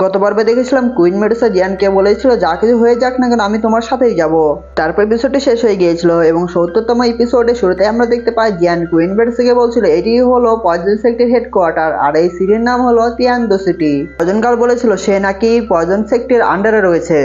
গত পর্বে দেখেছিলাম কুইন মেডুসা জিয়ানকে বলেছিল যা কিছু হয়ে যাক না কেন আমি তোমার সাথেই যাব। তারপর এপিসোডটি শেষ হয়ে গিয়েছিল এবং ৭০তম এপিসোডে শুরুতে আমরা দেখতে পাই জিয়ান কুইন মেডুসাকে বলছিল এটি হলো পয়জন সেক্টর হেডকোয়ার্টার আর এই সিটির নাম হলো তিয়ানদো সিটি। পয়জন গার্ল বলেছিল সে নাকি পয়জন সেক্টর আন্ডারে রয়েছে।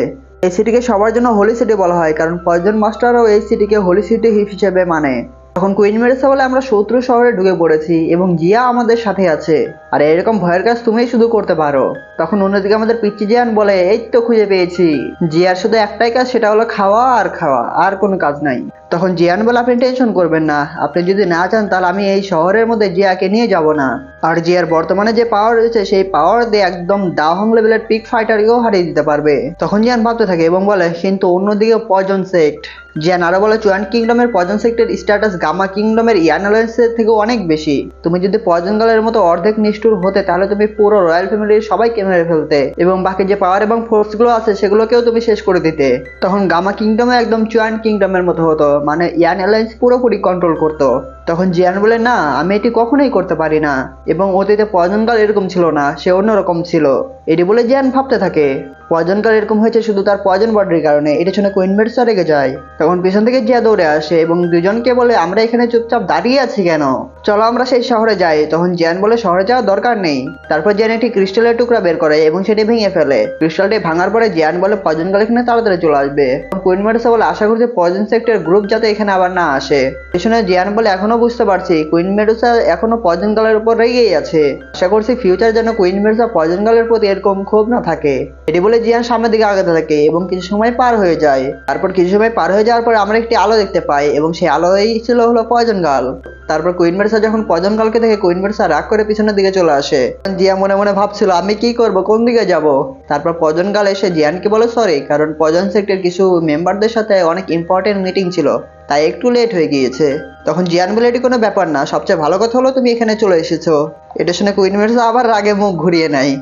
এই সিটিকে সবার জন্য হোলি সিটি বলা হয় কারণ পয়জন মাস্টারও এই সিটিকে হোলি সিটি হিসেবে মানে। তখন কুইন মেডুসা বলে আমরা শত্রু শহরে ঢুকে পড়েছি এবং জিয়া আমাদের সাথে আছে আর এরকম ভয়ের কাজ তুমিই শুধু করতে পারো। তখন অন্যদিকে আমাদের পিচ্চি জিয়ান বলে এই তো খুঁজে পেয়েছি। জিয়ার শুধু একটাই কাজ, সেটা হলো খাওয়া আর খাওয়া, আর কোনো কাজ নাই। তখন জিয়ান বলে আপনি টেনশন করবেন না, আপনি যদি না চান তাহলে আমি এই শহরের মধ্যে জিয়াকে নিয়ে যাব না। আর জিয়ার বর্তমানে যে পাওয়ার রয়েছে সেই পাওয়ার দিয়ে একদম দাহং লেভেলের পিক ফাইটারকেও হারিয়ে দিতে পারবে। তখন জিয়ান ভাবতে থাকে এবং বলে কিন্তু অন্যদিকে পয়জন সেক্ট। জিয়ান আরো বলে চুয়ান কিংডমের পয়জন সেক্টের স্ট্যাটাস গামা কিংডমের ইয়ান অ্যালায়েন্সের থেকে অনেক বেশি। তুমি যদি পয়জন গার্লের মতো অর্ধেক নিষ্ঠুর হতে তাহলে তুমি পুরো রয়্যাল ফ্যামিলির সবাইকে মেরে ফেলতে এবং বাকি যে পাওয়ার এবং ফোর্স গুলো আছে সেগুলোকেও তুমি শেষ করে দিতে। তখন গামা কিংডমে একদম চুয়ান কিংডমের মতো হতো, মানে ইয়ান অ্যালায়েন্স পুরোপুরি কন্ট্রোল করতো। তখন জিয়ান বলে না, আমি এটি কখনোই করতে পারি না এবং অতীতে পয়জন গার্ল এরকম ছিল না, সে অন্যরকম ছিল। এটি বলে জিয়ান ভাবতে থাকে পয়জন গার্ল এরকম হয়েছে শুধু তার পয়জন বডির কারণে। এটা শুনে কুইন মেডুসা রেগে যায়। তখন পিছন থেকে জিয়া দৌড়ে আসে এবং দুজনকে বলে আমরা এখানে চুপচাপ দাঁড়িয়ে আছি কেন, চলো আমরা সেই শহরে যাই। তখন জিয়ান বলে শহরে যাওয়ার দরকার নেই। তারপর জিয়ান একটি ক্রিস্টালের টুকরা বের করে এবং সেটি ভেঙে ফেলে। ক্রিস্টালটি ভাঙার পরে জিয়ান বলে পয়জন গার্ল এখানে তাড়াতাড়ি চলে আসবে। কুইন মেডুসা বলে আশা করছি পয়জন সেক্টর গ্রুপ যাতে এখানে আবার না আসে। পিছনে জিয়ান বলে এখনো বুঝতে পারছি কুইন মেডুসা এখনো পয়জন গার্লের উপর রেগেই আছে। আশা করছি ফিউচার যেন কুইন মেডুসা পয়জন গার্লের প্রতি এরকম ক্ষোভ না থাকে। এটি বলে জিয়ান সামনের দিকে আগাতে থাকে এবং কিছু সময় পার হয়ে যায়। তারপর কিছু সময় পার হয়ে যাওয়ার পর আমরা একটি আলো দেখতে পাই এবং সেই আলোই ছিল হলো পয়জন গার্ল। তারপর কুইন মেডুসা যখন পয়জন গার্লকে দেখে কুইন মেডুসা রাগ করে পিছনের দিকে চলে আসে। জিয়া মনে মনে ভাবছিল আমি কি করব, কোন দিকে যাব। তারপর পয়জন গার্ল এসে জিয়ানকে বলে সরি, কারণ পয়জন সেক্টর কিছু মেম্বারদের সাথে অনেক ইম্পর্টেন্ট মিটিং ছিল তাই একটু লেট হয়ে গিয়েছে। তখন জিয়ান বলে এটি কোনো ব্যাপার না, সবচেয়ে ভালো কথা হলো তুমি এখানে চলে এসেছো। এটা শুনে কুইন মেডুসা আবার রাগে মুখ ঘুরিয়ে নেয়।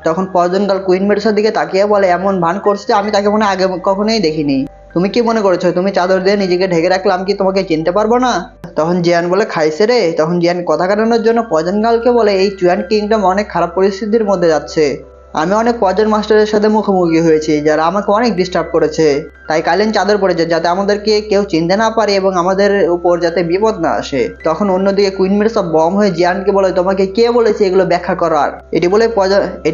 তখন পয়জন গার্ল কুইন মেডুসার দিকে তাকিয়ে বলে এমন ভান করছে আমি তাকে মনে আগে কখনোই দেখিনি। তুমি কি মনে করেছো তুমি চাদর দিয়ে নিজেকে ঢেকে রাখলাম কি তোমাকে চিনতে পারবো না? তখন জিয়ান বলে খাইছে রে। তখন জিয়ান কথা কাটানোর জন্য পয়জন গার্লকে বলে এই চুয়ান কিংডম অনেক খারাপ পরিস্থিতির মধ্যে যাচ্ছে। আমি অনেক পয়জন মাস্টারের সাথে মুখোমুখি হয়েছি যারা আমাকে অনেক ডিস্টার্ব করেছে, তাই কালীন চাদর পড়েছে যাতে আমাদেরকে কেউ চিনতে না পারে এবং আমাদের উপর যাতে বিপদ না আসে। তখন অন্যদিকে কুইন মেডুসা বম হয়ে জিয়ানকে বলে তোমাকে কে বলেছে এগুলো ব্যাখ্যা করার। এটি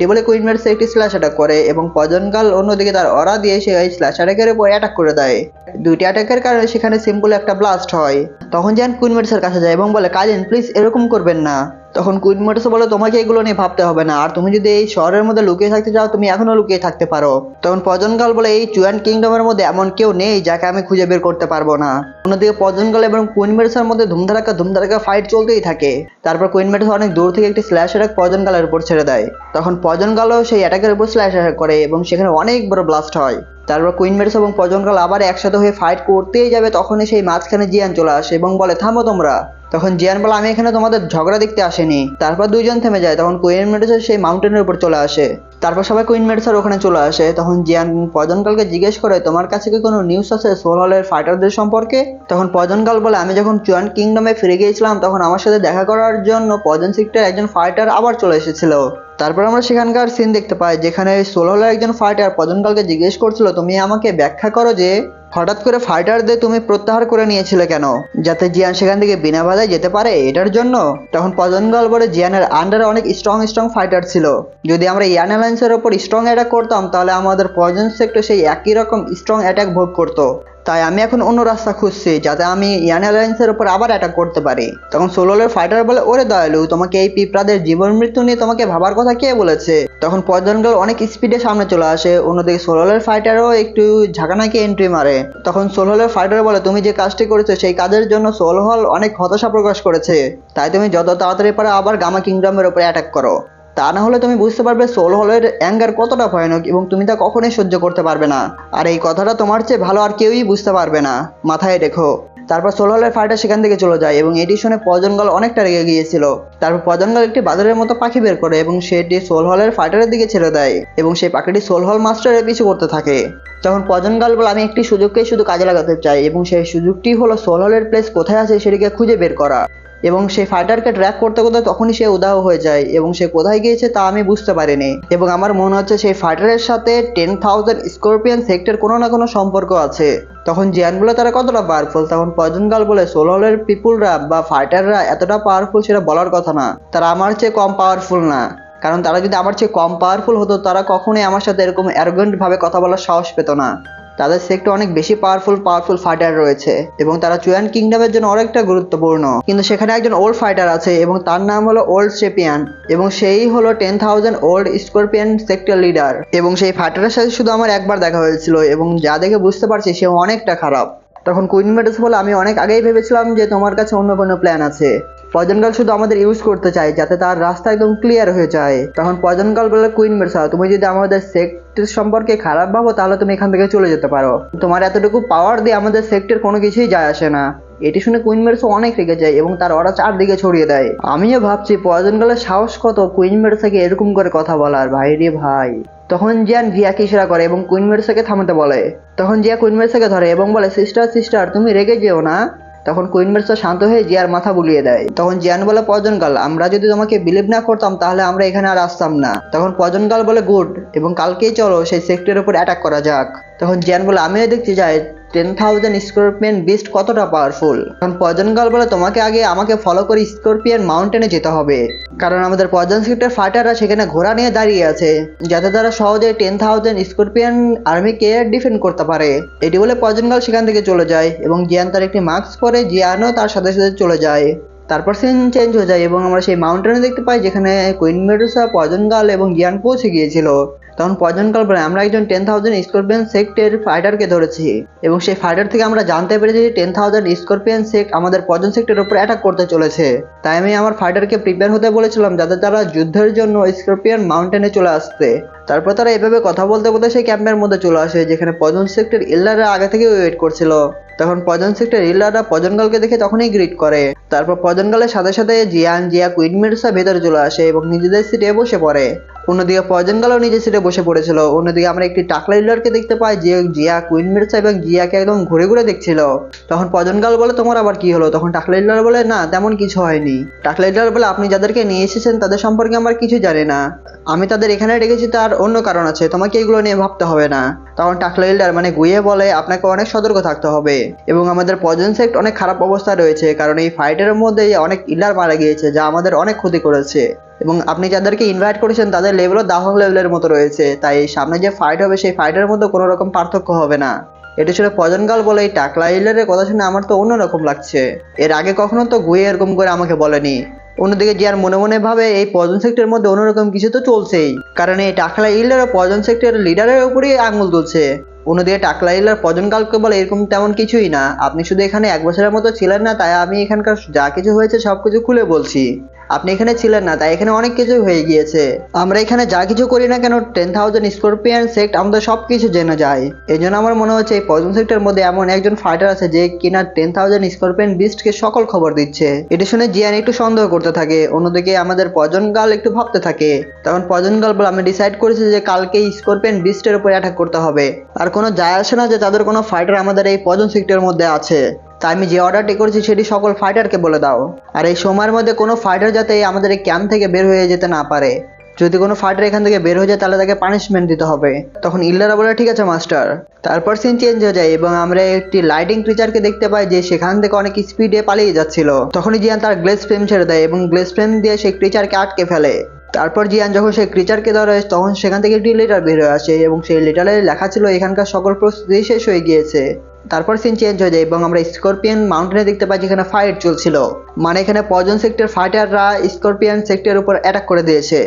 বলে কুইন মেডুসা একটি স্ল্যাশ অ্যাটাক করে এবং পয়জন গার্ল অন্যদিকে তার অরা দিয়ে সে এই স্ল্যাশ অ্যাটাকের উপর অ্যাটাক করে দেয়। দুইটি অ্যাটাকের কারণে সেখানে সিম্পল একটা ব্লাস্ট হয়। তখন জিয়ান কুইন মেডুসার কাছে যায় এবং বলে কালীন প্লিজ এরকম করবেন না। তখন কুইন মেডুসা বলে তোমাকে এগুলো নিয়ে ভাবতে হবে না, আর তুমি যদি এই শহরের মধ্যে লুকিয়ে থাকতে চাও তুমি এখনো লুকিয়ে থাকতে পারো। তখন পয়জন গার্ল বলে এই চুয়ান কিংডমের মধ্যে এমন কেউ নেই যাকে আমি খুঁজে বের করতে পারবো না। অন্যদিকে পয়জন গার্ল এবং কুইন মেডুসার মধ্যে ধুমধারাক্কা ফাইট চলতেই থাকে। তারপর কুইন মেডুসা অনেক দূর থেকে একটি স্ল্যাশ অ্যাটাক পয়জন গার্লের উপর ছেড়ে দেয়। তখন পয়জন গার্লও সেই অ্যাটাকের উপর স্ল্যাশ অ্যাটাক করে এবং সেখানে অনেক বড় ব্লাস্ট হয়। তারপর কুইন মেডুসা এবং পয়জন গার্ল আবার একসাথে হয়ে ফাইট করতেই যাবে, তখনই সেই মাঝখানে জিয়ান চলে আসে এবং বলে থামো তোমরা। তখন জিয়ান বলে আমি এখানে তোমাদের ঝগড়া দেখতে আসেনি। তারপর দুইজন থেমে যায়। তখন কুইন মেডুসা সেই মাউন্টেনের উপর চলে আসে। তারপর সবাই কুইন মেডুসার ওখানে চলে আসে। তখন জিয়ান পয়জন গার্লকে জিজ্ঞেস করে তোমার কাছে কি কোনো নিউজ আছে সোল হলের ফাইটারদের সম্পর্কে? তখন পয়জন গার্ল বলে আমি যখন চুয়ান কিংডমে ফিরে গিয়েছিলাম তখন আমার সাথে দেখা করার জন্য পয়জন সেক্টরের একজন ফাইটার আবার চলে এসেছিল। তারপর আমরা সেখানকার সিন দেখতে পাই যেখানে সোল হলের একজন ফাইটার পয়জন গার্লকে জিজ্ঞেস করছিল তুমি আমাকে ব্যাখ্যা করো যে হঠাৎ করে ফাইটারদের তুমি প্রত্যাহার করে নিয়েছিলে কেন, যাতে জিয়ান সেখান থেকে বিনা বাধায় যেতে পারে এটার জন্য। তখন পয়জন গার্ল বলে জিয়ানের আন্ডারে অনেক স্ট্রং ফাইটার ছিল, যদি আমরা ইয়ান অ্যালায়েন্সের ওপর স্ট্রং অ্যাটাক করতাম তাহলে আমাদের পয়জন সেক্টর সেই একই রকম স্ট্রং অ্যাটাক ভোগ করতো। তাই আমি এখন অন্য রাস্তা খুঁজছি যাতে আমি ইয়ান অ্যালায়েন্সের উপর আবার অ্যাটাক করতে পারি। তখন সোলোলের ফাইটার বলে ওরে দয়ালু, তোমাকে এই পিঁপড়াদের জীবন মৃত্যু নিয়ে তোমাকে ভাবার কথা কে বলেছে? তখন পয়জন গার্ল অনেক স্পিডে সামনে চলে আসে। অন্যদিকে সোলোলের ফাইটারও একটু ঝাঁকানাকি এন্ট্রি মারে। তখন সোলোলের ফাইটার বলে তুমি যে কাজটি করেছো সেই কাজের জন্য সোল হল অনেক হতাশা প্রকাশ করেছে, তাই তুমি যত তাড়াতাড়ি পারো আবার গামা কিংডমের উপর অ্যাটাক করো, তা না হলে তুমি বুঝতে পারবে সোল হলের অ্যাঙ্গার কতটা ভয়ানক এবং তুমি তা কখনোই সহ্য করতে পারবে না। আর এই কথাটা তোমার চেয়ে ভালো আর কেউই বুঝতে পারবে না, মাথায় রেখো। তারপর সোল হলের ফাইটার সেখান থেকে চলে যায় এবং এটি শুনে পয়জন গার্ল অনেকটা রেগে গিয়েছিল। তারপর পয়জন গার্ল একটি বাদরের মতো পাখি বের করে এবং সেটি সোল হলের ফাইটারের দিকে ছেড়ে দেয় এবং সেই পাখিটি সোল হল মাস্টারের পিছু করতে থাকে। তখন পয়জন গার্ল বলে আমি একটি সুযোগকেই শুধু কাজে লাগাতে চাই এবং সেই সুযোগটি হলো সোল হলের প্লেস কোথায় আছে সেটিকে খুঁজে বের করা। এবং সেই ফাইটারকে ট্র্যাক করতে করতে তখনই সে উধাও হয়ে যায় এবং সে কোথায় গিয়েছে তা আমি বুঝতে পারিনি। এবং আমার মনে হচ্ছে সেই ফাইটারের সাথে 10,000 স্করপিয়ন সেক্টর কোনো না কোনো সম্পর্ক আছে। তখন জিয়ান বলে তারা কতটা পাওয়ারফুল, তখন পয়জন গার্ল বলে সোলো হলের পিপুলরা বা ফাইটাররা এতটা পাওয়ারফুল সেটা বলার কথা না, তারা আমার চেয়ে কম পাওয়ারফুল না। কারণ তারা যদি আমার চেয়ে কম পাওয়ারফুল হতো তারা কখনোই আমার সাথে এরকম অ্যারোগেন্ট ভাবে কথা বলার সাহস পেত না। তাদের সেক্টর অনেক বেশি পাওয়ারফুল ফাইটার রয়েছে এবং তারা চুয়ান কিংডমের জন্য অনেকটা গুরুত্বপূর্ণ। কিন্তু সেখানে একজন ওল্ড ফাইটার আছে এবং তার নাম হলো ওল্ড শেপিয়ান এবং সেই হলো 10,000 ওল্ড স্করপিয়ন সেক্টর লিডার। এবং সেই ফাইটারের সাথে শুধু আমার একবার দেখা হয়েছিল এবং যা দেখে বুঝতে পারছি সে অনেকটা খারাপ। তখন কুইন মেডাস বলে আমি অনেক আগেই ভেবেছিলাম যে তোমার কাছে অন্য কোনো প্ল্যান আছে। পয়জন গার্ল শুধু আমাদের ইউজ করতে চায় যাতে তার রাস্তা একদম ক্লিয়ার হয়ে যায়। তখন পয়জন গার্ল বলে কুইন মেডাস তুমি যদি আমাদের সেক্টর সম্পর্কে খারাপ ভাবো তাহলে তুমি এখান থেকে চলে যেতে পারো, তোমার এতটুকু পাওয়ার দিয়ে আমাদের সেক্টর কোনো কিছুই যায় আসে না। এটি শুনে কুইন মেডাস অনেক রেগে যায় এবং তার ওরা চারদিকে ছড়িয়ে দেয়। আমিও ভাবছি পয়জন গার্লের সাহস কত কুইন মেডাসকে এরকম করে কথা বলার, ভাই রে ভাই। তখন জিয়ান ভিয়াকে ইশারা করে এবং কুইন মেডাসকে থামাতে বলে। তখন জিয়া কুইন মেডাসকে ধরে এবং বলে সিস্টার তুমি রেগে যেও না। তখন কুইন মেডাস শান্ত হয়ে জিয়ার মাথা বুলিয়ে দেয়। তখন জিয়ান বলে পয়জন গার্ল আমরা যদি তোমাকে বিলিভ না করতাম তাহলে আমরা এখানে আর আসতাম না। তখন পয়জন গার্ল বলে গুড, এবং কালকেই চলো সেই সেক্টরের উপর অ্যাটাক করা যাক। তখন জিয়ান বলে আমিও দেখতে যাই 10,000 স্করপিয়ন বিস্ট কতটা পাওয়ারফুল। তখন পয়জন গার্ল বলে তোমাকে আগে আমাকে ফলো করে স্করপিয়ন মাউন্টেনে যেতে হবে, কারণ আমাদের পয়জন সেক্টর ফাইটাররা সেখানে ঘোড়া নিয়ে দাঁড়িয়ে আছে যাতে তারা সহজে 10,000 স্করপিয়ন আর্মিকে ডিফেন্ড করতে পারে। এটি বলে পয়জন গার্ল সেখান থেকে চলে যায় এবং জিয়ান তার একটি মাস্ক পরে জিয়ানও তার সাথে সাথে চলে যায়। তারপর সিন চেঞ্জ হয়ে যায় এবং আমরা সেই মাউন্টেনে দেখতে পাই যেখানে কুইন মেডুসা, পয়জন গার্ল এবং জিয়ান পৌঁছে গিয়েছিল। তখন পয়জন গার্ল বলে আমরা একজন 10,000 স্করপিয়ন সেক্টের ফাইটারকে ধরেছি এবং সেই ফাইটার থেকে আমরা জানতে পেরেছি যে 10,000 স্করপিয়ন সেক্ট আমাদের পয়জন সেক্টরের উপর অ্যাটাক করতে চলেছে। তাই আমি আমার ফাইটারকে প্রিপেয়ার হতে বলেছিলাম যাতে তারা যুদ্ধের জন্য স্করপিয়ন মাউন্টেনে চলে আসতে। তারপর তারা এভাবে কথা বলতে বলতে সেই ক্যাম্পের মধ্যে চলে আসে যেখানে পয়জন সেক্টর ইল্লাররা আগে থেকে ওয়েট করছিল। তখন পয়জন সেক্টর ইল্লাররা পয়জন গার্লকে দেখে তখনই গ্রিট করে। তারপর পয়জন গার্লের সাথে সাথে জিয়া কুইন মেডুসা ভেতরে চলে আসে এবং নিজেদের সিটে বসে পড়ে। অন্যদিকে পয়জন গার্লও নিজের সিটে বসে পড়েছিল। অন্যদিকে আমরা একটি টাকলা ইল্লারকে দেখতে পাই যে জিয়া কুইন মেডুসা এবং জিয়াকে একদম ঘুরে ঘুরে দেখছিল। তখন পয়জন গার্ল বলে তোমার আবার কি হলো? তখন টাকলা ইল্লার বলে না তেমন কিছু হয়নি। টাকলা ইল্লার বলে আপনি যাদেরকে নিয়ে এসেছেন তাদের সম্পর্কে আমার কিছু জানি না, আমি তাদের এখানে রেখেছি তার অন্য কারণ আছে, তোমাকে এগুলো নিয়ে ভাবতে হবে না। তখন টাকলা ইল্লার মানে গুয়ে বলে আপনাকে অনেক সতর্ক থাকতে হবে এবং আমাদের পয়জন সেক্ট অনেক খারাপ অবস্থা রয়েছে কারণ এই ফাইটের মধ্যে অনেক ইল্লার মারা গিয়েছে যা আমাদের অনেক ক্ষতি করেছে এবং আপনি যাদেরকে ইনভাইট করেছেন তাদের লেভেলও দাহং লেভেলের মতো রয়েছে, তাই সামনে যে ফাইট হবে সেই ফাইটের মধ্যে কোনো রকম পার্থক্য হবে না। এটা ছিল পয়জন গার্ল বলে। এই টাকলা ইল্লারের কথা শুনে আমার তো অন্যরকম লাগছে, এর আগে কখনো তো গুয়ে এরকম করে আমাকে বলেনি। অন্যদিকে জিয়ার মনে মনে ভাবে এই পয়জন সেক্টরের মধ্যে অন্যরকম কিছু তো চলছেই, কারণ এই টাকলা ইল্লার পয়জন সেক্টরের লিডারের উপরেই আঙুল তুলছে। অন্যদিকে টাকলা ইল্লার পয়জন গার্লকে বলে এরকম তেমন কিছুই না, আপনি শুধু এখানে 1 বছরের মতো ছিলেন না তাই আমি এখানকার যা কিছু হয়েছে সবকিছু খুলে বলছি। আপনি এখানে ছিলেন না তাই এখানে অনেক কিছু হয়ে গিয়েছে। আমরা এখানে যা কিছু করি না কেন 10,000 স্করপিয়ন সেক্ট আমাদের সবকিছু জেনে যায়। এই জন্য আমার মনে হচ্ছে এই পয়জন সেক্টরের মধ্যে এমন একজন ফাইটার আছে যে কিনা 10,000 স্করপিয়ন বিস্টকে সকল খবর দিচ্ছে। এটা শুনে জিয়ান একটু সন্দেহ করতে থাকে। অন্যদিকে আমাদের পয়জন গার্ল একটু ভাবতে থাকে। তখন পয়জন গার্ল বলে আমি ডিসাইড করেছি যে কালকে স্করপিয়ন বিস্টের উপর অ্যাটাক করতে হবে, আর কোনো যায় আসে না যে তাদের কোনো ফাইটার আমাদের এই পয়জন সেক্টরের মধ্যে আছে। তাই আমি যে অর্ডারটি করেছি সেটি সকল ফাইটারকে বলে দাও, আর এই সময়ের মধ্যে কোনো ফাইটার যাতে আমাদের এই ক্যাম্প থেকে বের হয়ে যেতে না পারে। যদি কোনো ফাইটার এখান থেকে বের হয়ে যায় তাহলে তাকে পানিশমেন্ট দিতে হবে। তখন ইল্লারা বলে ঠিক আছে মাস্টার। তারপর সিন চেঞ্জ হয়ে যায় এবং আমরা একটি লাইটিং ক্রিচারকে দেখতে পাই যে সেখান থেকে অনেক স্পিডে পালিয়ে যাচ্ছিল। তখনই জিয়ান তার গ্লেস ফ্রেম ছেড়ে দেয় এবং গ্লেস ফ্রেম দিয়ে সেই ক্রিচারকে আটকে ফেলে। তারপর জিয়ান যখন সেই ক্রিচারকে ধরে তখন সেখান থেকে একটি লেটার বের হয়ে আসে এবং সেই লেটারে লেখা ছিল এখানকার সকল প্রস্তুতি শেষ হয়ে গিয়েছে। তারপর সিন চেঞ্জ হয়ে যায় এবং আমরা স্করপিয়ন মাউন্টেনে দেখতে পাই যেখানে ফাইট চলছিল, মানে এখানে পয়জন সেক্টর ফাইটাররা স্করপিয়ন সেক্টরের উপর অ্যাটাক করে দিয়েছে।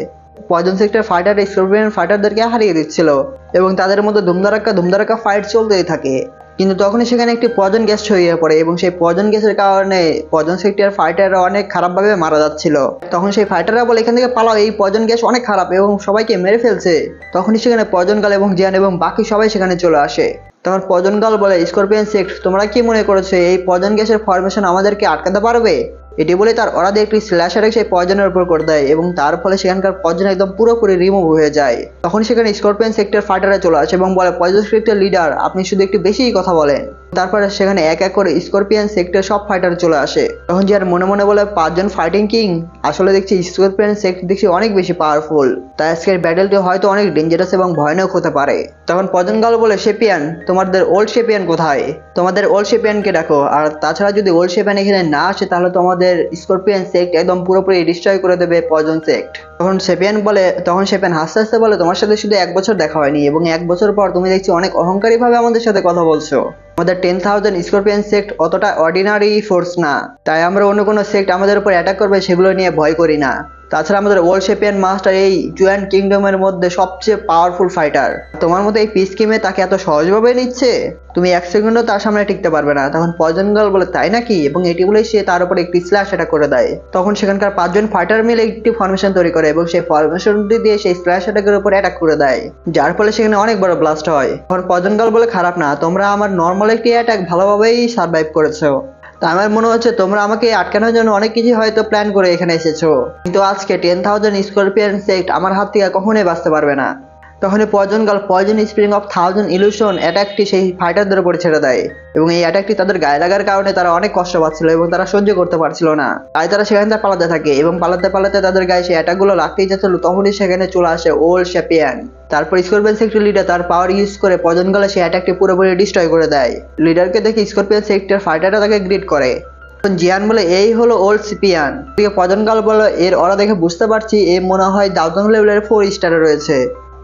পয়জন সেক্টর ফাইটার স্করপিয়ন ফাইটারদেরকে হারিয়ে দিচ্ছিল এবং তাদের মধ্যে ধুমধারাক্কা ফাইট চলতেই থাকে। কিন্তু তখনই সেখানে একটি পয়জন গ্যাস ছড়িয়ে পড়ে এবং সেই পয়জন গ্যাসের কারণে পয়জন সেক্টর ফাইটাররা অনেক খারাপভাবে মারা যাচ্ছিল। তখন সেই ফাইটাররা বলে এখান থেকে পালাও, এই পয়জন গ্যাস অনেক খারাপ এবং সবাইকে মেরে ফেলছে। তখনই সেখানে পয়জন গার্ল এবং জিয়ান এবং বাকি সবাই সেখানে চলে আসে। তখন পয়জন গার্ল বলে স্করপিয়ন সেক্ট তোমরা কি মনে করছো এই পয়জন গ্যাসের ফরমেশন আমাদেরকে আটকাতে পারবে? এটি বলে তার ওরা দিয়ে একটি স্ল্যাশার সেই পয়জনের উপর করে দেয় এবং তার ফলে সেখানকার পয়জন একদম পুরোপুরি রিমুভ হয়ে যায়। তখন সেখানে স্করপিয়ন সেক্টর ফাইটাররা চলে আসে এবং বলে পয়জন সেক্টর লিডার আপনি শুধু একটু বেশিই কথা বলেন। তারপরে সেখানে এক এক করে স্করপিয়ন সেক্টর সব ফাইটার চলে আসে। তখন জিয়ান মনে মনে বলে 5জন ফাইটিং কিং, আসলে দেখছি স্করপিয়ন সেক্ট দেখছি অনেক বেশি পাওয়ারফুল, তাই আজকের ব্যাটেলটি হয়তো অনেক ডেঞ্জারাস এবং ভয়ানক হতে পারে। তখন পজন গাল বলে শেপিয়ান, তোমাদের ওল্ড শেপিয়ান কোথায়? তোমাদের ওল্ড শেপিয়ানকে ডাকো, আর তাছাড়া যদি ওল্ড শেপিয়ান এখানে না আসে তাহলে তোমাদের স্করপিয়ন সেক্ট একদম পুরোপুরি ডিস্ট্রয় করে দেবে পজন সেক্ট। তখন শেপিয়ান হাসতে হাসতে বলে, তোমার সাথে শুধু 1 বছর দেখা হয়নি এবং 1 বছর পর তুমি দেখছি অনেক অহংকারী ভাবে আমাদের সাথে কথা বলছো। আমাদের 10,000 স্করপিয়ন সেক্ট অতটা অর্ডিনারি ফোর্স না, তাই আমরা অন্য কোনো সেক্ট আমাদের উপর অ্যাটাক করবে সেগুলো নিয়ে ভয় করি না। তাছাড়া আমাদের ওল্ড শেপিয়ান মাস্টার এই জুয়ান কিংডমের মধ্যে সবচেয়ে পাওয়ারফুল ফাইটার, তোমার মতো এই পিস গেমে তাকে এত সহজভাবে নিচ্ছে, তুমি 1 সেকেন্ডও তার সামনে টিকতে পারবে না। তখন পজন গার্ল বলে, তাই নাকি? এবং এটি বলে সে তার উপর একটি স্ল্যাশ অ্যাটাক করে দেয়। তখন সেখানকার 5জন ফাইটার মিলে একটি ফরমেশন তৈরি করে এবং সেই ফরমেশনটি দিয়ে সেই স্ল্যাশ অ্যাটাকের উপর অ্যাটাক করে দেয়, যার ফলে সেখানে অনেক বড় ব্লাস্ট হয়। তখন পজন গার্ল বলে, খারাপ না, তোমরা আমার নর্মাল একটি অ্যাটাক ভালোভাবেই সার্ভাইভ করেছো। তা আমার মনে হচ্ছে তোমরা আমাকে আটকানোর জন্য অনেক কিছু হয়তো প্ল্যান করে এখানে এসেছো, কিন্তু আজকে 10,000 স্করপিয়ন সেক্ট আমার হাত থেকে কখনোই বাঁচতে পারবে না। তখনই poison girl poison spring of 1000 illusion অ্যাটাকটি সেই ফাইটারদের উপর ছেড়ে দেয় এবং এই অ্যাটাকটি তাদের গায়ে লাগার কারণে তারা অনেক কষ্ট পাচ্ছিল এবং তারা সহ্য করতে পারছিল না, তাই তারা সেখান থেকে পালাতে থাকে এবং পালাতে পালাতে তাদের গায়ে সেই অ্যাটাকগুলো লাগতেই যাচ্ছিল। তখনই সেখানে চলে আসে ওল্ড শেপিয়ান। তারপর স্করপিয়ন সেক্টর লিডার তার পাওয়ার ইউজ করে পজন গার্লের সেই অ্যাটাকটি পুরোপুরি ডিস্ট্রয় করে দেয়। লিডারকে দেখে স্করপিয়ন সেক্টর ফাইটাররা তাকে গ্রিট করে। জিয়ান বলে, এই হলো ওল্ড সিপিয়ান। পজন গার্ল বলে, এর ওরা দেখে বুঝতে পারছি এ মনে হয় দাউদং লেভেলের 4 স্টারে রয়েছে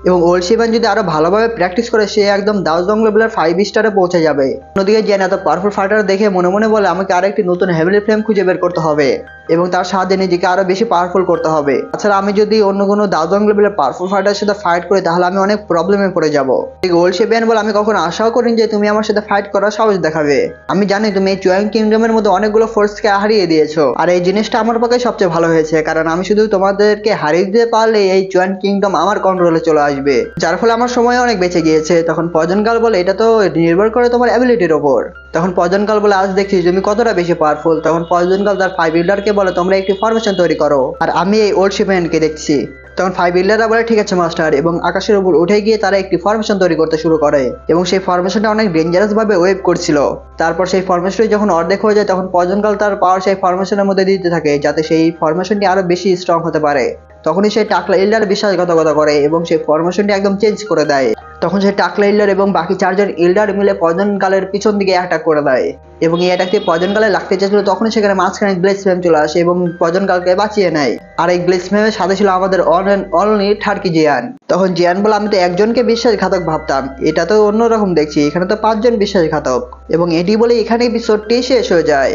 এবং ওল্ড শিবান যদি আরো ভালোভাবে প্র্যাকটিস করে সে একদম দাউদং লেভেলের 5 স্টারে পৌঁছে যাবে। অন্যদিকে জিয়ান এত পাওয়ারফুল ফাইটার দেখে মনে মনে বলে, আমাকে আরো একটি নতুন হেভেলি ফ্লেম খুঁজে বের করতে হবে এবং তার সাহায্যে নিজেকে আরো বেশি পাওয়ারফুল করতে হবে। তাছাড়া আমি যদি অন্য কোনো দাউদং লেভেলের পাওয়ারফুল ফাইটারের সাথে ফাইট করি তাহলে আমি অনেক প্রবলেমে পড়ে যাব। ওল্ড শিবান বলে, আমি কখনো আশাও করিনি যে তুমি আমার সাথে ফাইট করার সাহস দেখাবে। আমি জানি তুমি এই জুয়ান কিংডমের মধ্যে অনেকগুলো ফোর্সকে হারিয়ে দিয়েছো, আর এই জিনিসটা আমার পক্ষে সবচেয়ে ভালো হয়েছে, কারণ আমি শুধু তোমাদেরকে হারিয়ে দিতে পারলে এই জুয়ান কিংডম আমার কন্ট্রোলে চলে আসবে, যার ফলে আমার সময় অনেক বেঁচে গিয়েছে। তখন পজন গার্ল বলে, এটা তো নির্ভর করে তোমার অ্যাবিলিটির ওপর। তখন পজন গার্ল বলে, আজ দেখছি তুমি কতটা বেশি পাওয়ারফুল। তখন পজন গার্ল তার 5 বিল্ডারকে বলে, তোমরা একটি ফরমেশন তৈরি করো আর আমি এই ওল্ড শিপম্যানকে দেখছি। তখন 5 বিল্ডাররা বলে, ঠিক আছে মাস্টার, এবং আকাশের উপর উঠে গিয়ে তারা একটি ফরমেশন তৈরি করতে শুরু করে এবং সেই ফরমেশনটা অনেক ডেঞ্জারাস ভাবে ওয়েভ করছিল। তারপর সেই ফরমেশনটি যখন অর্ধেক হয়ে যায় তখন পজন গার্ল তার পাওয়ার সেই ফরমেশনের মধ্যে দিতে থাকে যাতে সেই ফরমেশনটি আরো বেশি স্ট্রং হতে পারে। তখনই সেই টাকলা ইল্ডার বিশ্বাসঘাতকতা করে এবং সেই ফরমেশনটি একদম চেঞ্জ করে দেয়। তখন সেই টাকলা ইল্ডার এবং বাকি 4জন ইল্ডার মিলে পজন গালের পিছন দিকে অ্যাটাক করে দেয় এবং এই অ্যাটাকটি পজন গালে লাগতে চেয়েছিল। তখনই সেখানে মাঝখানে গ্লেস ফ্লেম চলে আসে এবং পজন গালকে বাঁচিয়ে নেয়। আর এই গ্লেস ফ্লেমের সাথে ছিল আমাদের অন অ্যান্ড অনলি টার্কি জিয়ান। তখন জিয়ান বলে, আমি তো একজনকে বিশ্বাসঘাতক ভাবতাম, এটা তো অন্যরকম দেখছি, এখানে তো 5জন বিশ্বাসঘাতক। এবং এটি বলে এখানে এপিসোডটি শেষ হয়ে যায়।